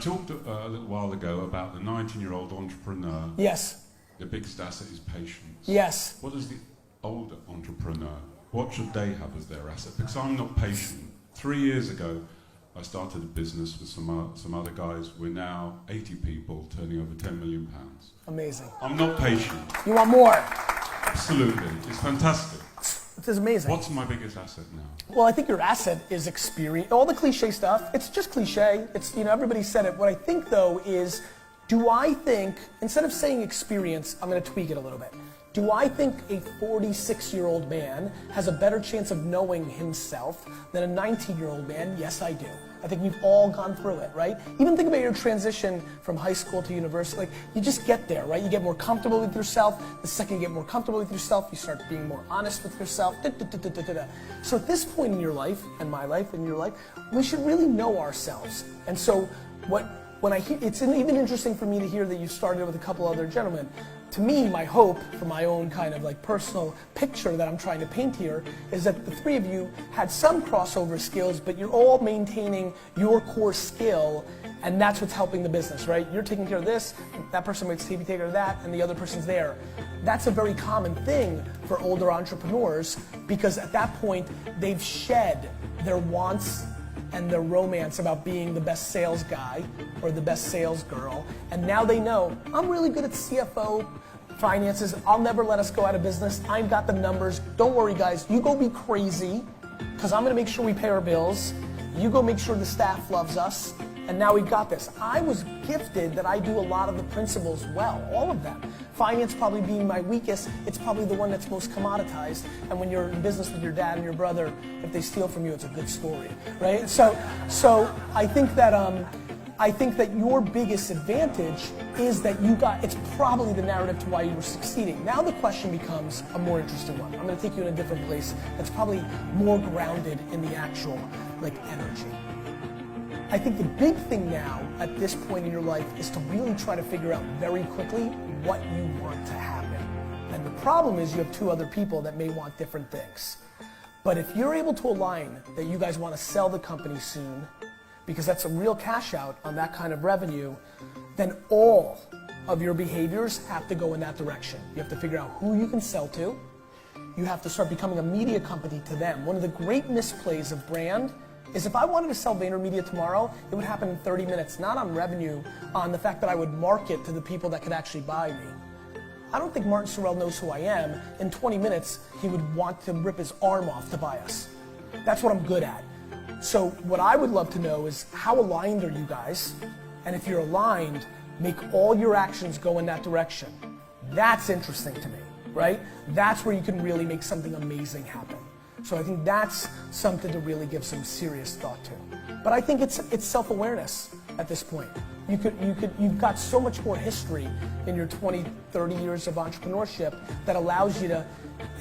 talked a little while ago about the 19-year-old entrepreneur. Yes. The biggest asset is patience. Yes. What is the older entrepreneur? What should they have as their asset? Because I'm not patient. 3 years ago, I started a business with some other guys. We're now 80 people turning over £10 million. Amazing. I'm not patient. You want more? Absolutely. It's fantastic. This is amazing. What's my biggest asset now? Well, I think your asset is experience. All the cliche stuff, it's just cliche. It's, you know, everybody said it. What I think though is, do I think, instead of saying experience, I'm going to tweak it a little bit. Do I think a 46-year-old man has a better chance of knowing himself than a 19-year-old man? Yes, I do. I think we've all gone through it, right? Even think about your transition from high school to university. Like, you just get there, right? You get more comfortable with yourself. The second you get more comfortable with yourself, you start being more honest with yourself. So at this point in your life, and my life, and your life, we should really know ourselves. And so when I hear, it's even interesting for me to hear that you started with a couple other gentlemen. To me, my hope for my own kind of like personal picture that I'm trying to paint here is that the three of you had some crossover skills, but you're all maintaining your core skill, and that's what's helping the business, right? You're taking care of this, that person might take care of that, and the other person's there. That's a very common thing for older entrepreneurs, because at that point, they've shed their wants and their romance about being the best sales guy or the best sales girl, and now they know, I'm really good at CFO, finances, I'll never let us go out of business, I've got the numbers, don't worry guys, you go be crazy, because I'm gonna make sure we pay our bills, you go make sure the staff loves us, and now we've got this. I was gifted that I do a lot of the principles well, all of them. Finance probably being my weakest, it's probably the one that's most commoditized, and when you're in business with your dad and your brother, if they steal from you, it's a good story, right? So I think that your biggest advantage is that it's probably the narrative to why you were succeeding. Now the question becomes a more interesting one. I'm gonna take you in a different place that's probably more grounded in the actual energy. I think the big thing now at this point in your life is to really try to figure out very quickly what you want to happen. And the problem is you have two other people that may want different things. But if you're able to align that you guys want to sell the company soon, because that's a real cash out on that kind of revenue, then all of your behaviors have to go in that direction. You have to figure out who you can sell to. You have to start becoming a media company to them. One of the great misplays of brand is if I wanted to sell VaynerMedia tomorrow, it would happen in 30 minutes, not on revenue, on the fact that I would market to the people that could actually buy me. I don't think Martin Sorrell knows who I am. In 20 minutes, he would want to rip his arm off to buy us. That's what I'm good at. So what I would love to know is how aligned are you guys? And if you're aligned, make all your actions go in that direction. That's interesting to me, right? That's where you can really make something amazing happen. So I think that's something to really give some serious thought to. But I think it's self-awareness at this point. You've got so much more history in your 20, 30 years of entrepreneurship that allows you to,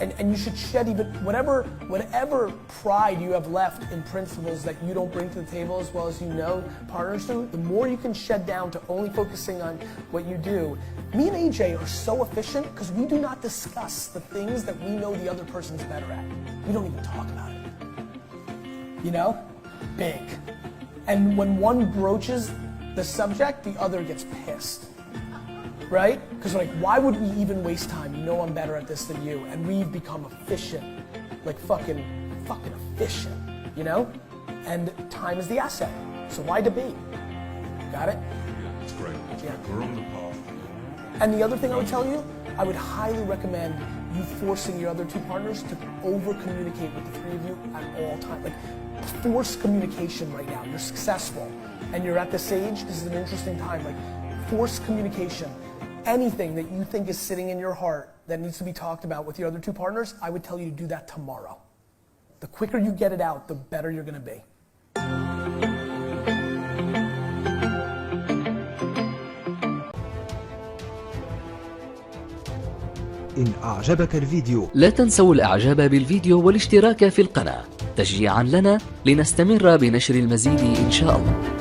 and you should shed even whatever pride you have left in principles that you don't bring to the table as well as you know partners do, the more you can shed down to only focusing on what you do. Me and AJ are so efficient because we do not discuss the things that we know the other person's better at. We don't even talk about it. You know? Big. And when one broaches the subject, the other gets pissed. Right? Because like, why would we even waste time? You know I'm better at this than you. And we've become efficient. Like fucking efficient. You know? And time is the asset. So why debate? Got it? Yeah, it's great. Yeah. We're on the path. And the other thing I would tell you, I would highly recommend you forcing your other two partners to over-communicate with the three of you at all times. Like, force communication right now. You're successful, and you're at this age. This is an interesting time. Like, force communication. Anything that you think is sitting in your heart that needs to be talked about with your other two partners, I would tell you to do that tomorrow. The quicker you get it out, the better you're going to be. إن أعجبك الفيديو لا تنسوا الإعجاب بالفيديو والاشتراك في القناة تشجيعا لنا لنستمر بنشر المزيد إن شاء الله.